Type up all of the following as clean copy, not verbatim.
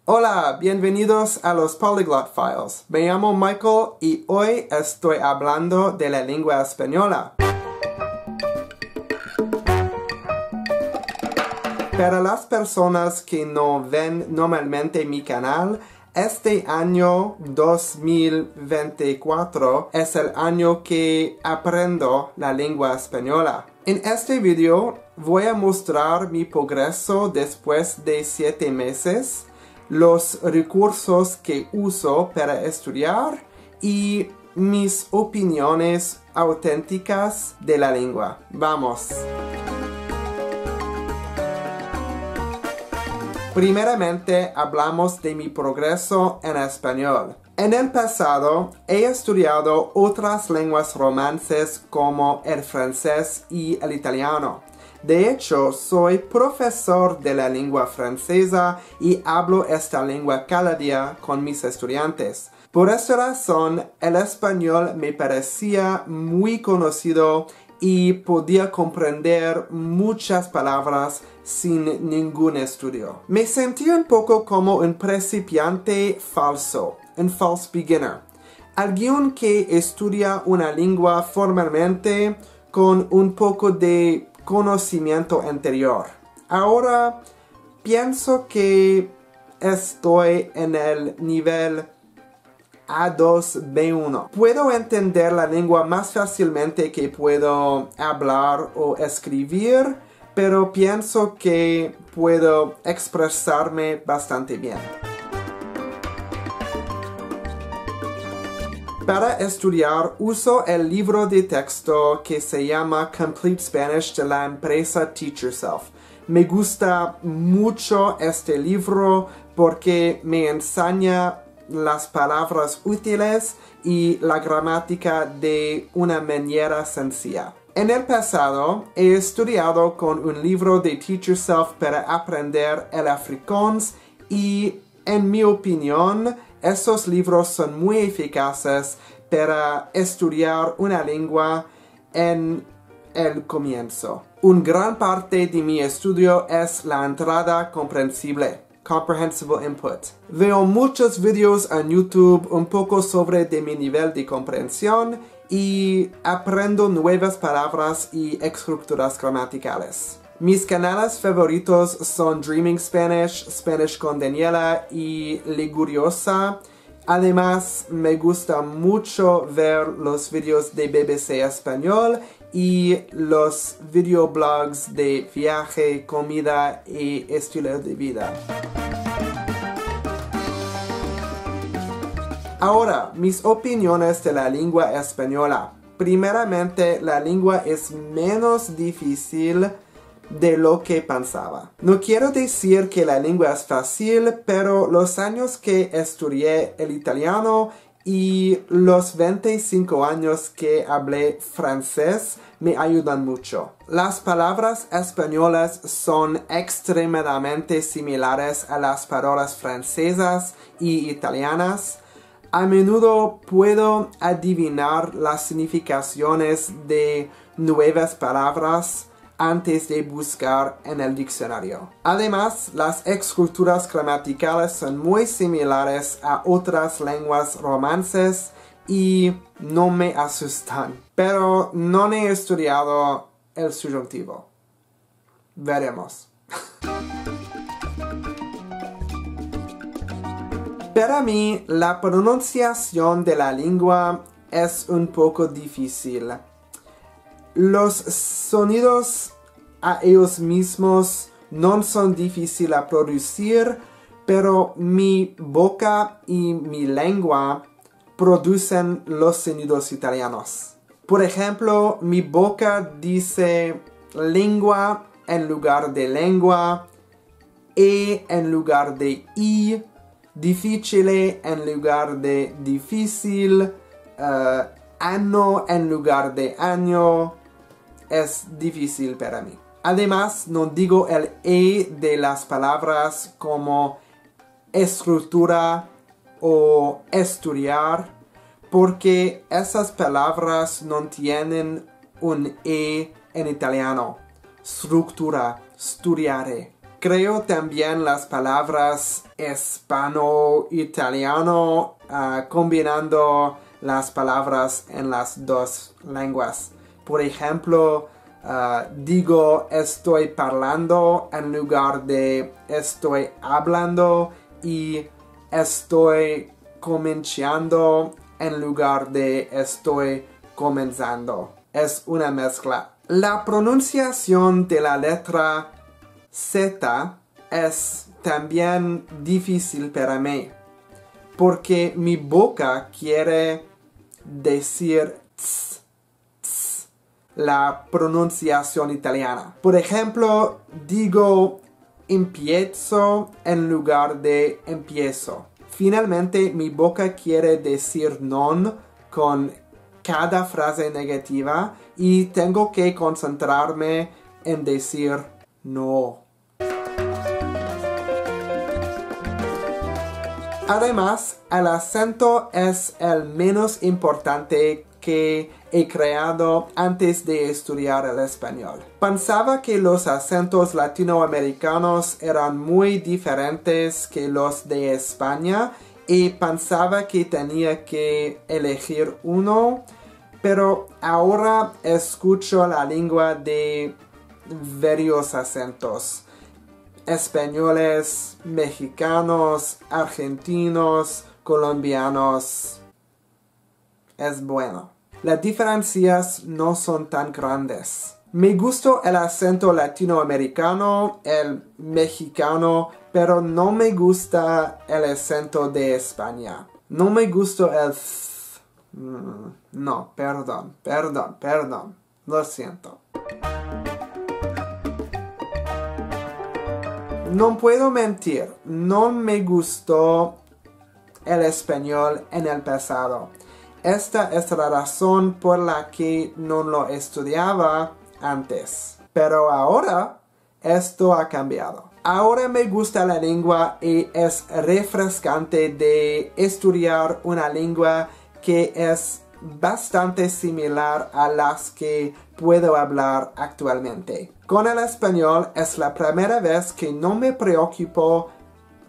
Hola, bienvenidos a los Polyglot Files. Me llamo Michael y hoy estoy hablando de la lengua española. Para las personas que no ven normalmente mi canal, este año 2024 es el año que aprendo la lengua española. En este video voy a mostrar mi progreso después de 7 meses, los recursos que uso para estudiar y mis opiniones auténticas de la lengua. ¡Vamos! Primeramente, hablamos de mi progreso en español. En el pasado, he estudiado otras lenguas romances como el francés y el italiano. De hecho, soy profesor de la lengua francesa y hablo esta lengua cada día con mis estudiantes. Por esta razón, el español me parecía muy conocido y podía comprender muchas palabras sin ningún estudio. Me sentí un poco como un principiante falso, un false beginner. Alguien que estudia una lengua formalmente con un poco de conocimiento anterior. Ahora pienso que estoy en el nivel A2, B1. Puedo entender la lengua más fácilmente que puedo hablar o escribir, pero pienso que puedo expresarme bastante bien. Para estudiar, uso el libro de texto que se llama Complete Spanish de la empresa Teach Yourself. Me gusta mucho este libro porque me enseña las palabras útiles y la gramática de una manera sencilla. En el pasado, he estudiado con un libro de Teach Yourself para aprender el afrikaans y, en mi opinión, esos libros son muy eficaces para estudiar una lengua en el comienzo. Una gran parte de mi estudio es la entrada comprensible. Comprehensible Input. Veo muchos videos en YouTube un poco sobre de mi nivel de comprensión y aprendo nuevas palabras y estructuras gramaticales. Mis canales favoritos son Dreaming Spanish, Spanish con Daniela y Liguriosa. Además, me gusta mucho ver los videos de BBC Español y los videoblogs de viaje, comida y estilo de vida. Ahora, mis opiniones de la lengua española. Primeramente, la lengua es menos difícil de lo que pensaba. No quiero decir que la lengua es fácil, pero los años que estudié el italiano y los 25 años que hablé francés me ayudan mucho. Las palabras españolas son extremadamente similares a las palabras francesas y italianas. A menudo puedo adivinar las significaciones de nuevas palabras antes de buscar en el diccionario. Además, las estructuras gramaticales son muy similares a otras lenguas romances y no me asustan. Pero no he estudiado el subjuntivo. Veremos. Para mí, la pronunciación de la lengua es un poco difícil. Los sonidos a ellos mismos no son difíciles a producir, pero mi boca y mi lengua producen los sonidos italianos. Por ejemplo, mi boca dice lengua en lugar de lengua, e en lugar de i, difficile en lugar de difícil, anno en lugar de año. Es difícil para mí. Además, no digo el e de las palabras como estructura o estudiar, porque esas palabras no tienen un e en italiano. Structura, studiare, Creo también las palabras hispano-italiano, combinando las palabras en las dos lenguas. Por ejemplo, digo estoy parlando en lugar de estoy hablando y estoy comenzando en lugar de estoy comenzando. Es una mezcla. La pronunciación de la letra Z es también difícil para mí, porque mi boca quiere decir tss, tss, la pronunciación italiana. Por ejemplo, digo empiezo en lugar de empiezo. Finalmente, mi boca quiere decir non con cada frase negativa y tengo que concentrarme en decir no. Además, el acento es el menos importante que he creado antes de estudiar el español. Pensaba que los acentos latinoamericanos eran muy diferentes que los de España y pensaba que tenía que elegir uno, pero ahora escucho la lengua de varios acentos. Españoles, mexicanos, argentinos, colombianos. Es bueno. Las diferencias no son tan grandes. Me gusta el acento latinoamericano, el mexicano, pero no me gusta el acento de España. No me gusta el th. No, perdón. Lo siento. No puedo mentir, no me gustó el español en el pasado. Esta es la razón por la que no lo estudiaba antes. Pero ahora, esto ha cambiado. Ahora me gusta la lengua y es refrescante de estudiar una lengua que es bastante similar a las que puedo hablar actualmente. Con el español es la primera vez que no me preocupo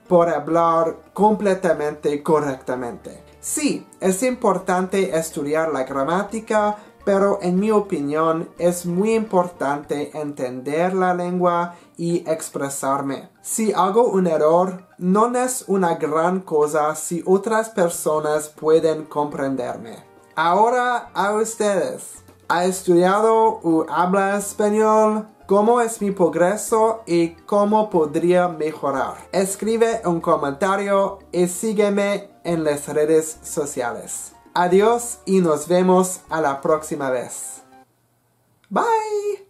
por hablar completamente correctamente. Sí, es importante estudiar la gramática, pero en mi opinión es muy importante entender la lengua y expresarme. Si hago un error, no es una gran cosa si otras personas pueden comprenderme. Ahora a ustedes. ¿Ha estudiado o habla español? ¿Cómo es mi progreso y cómo podría mejorar? Escribe un comentario y sígueme en las redes sociales. Adiós y nos vemos a la próxima vez. Bye.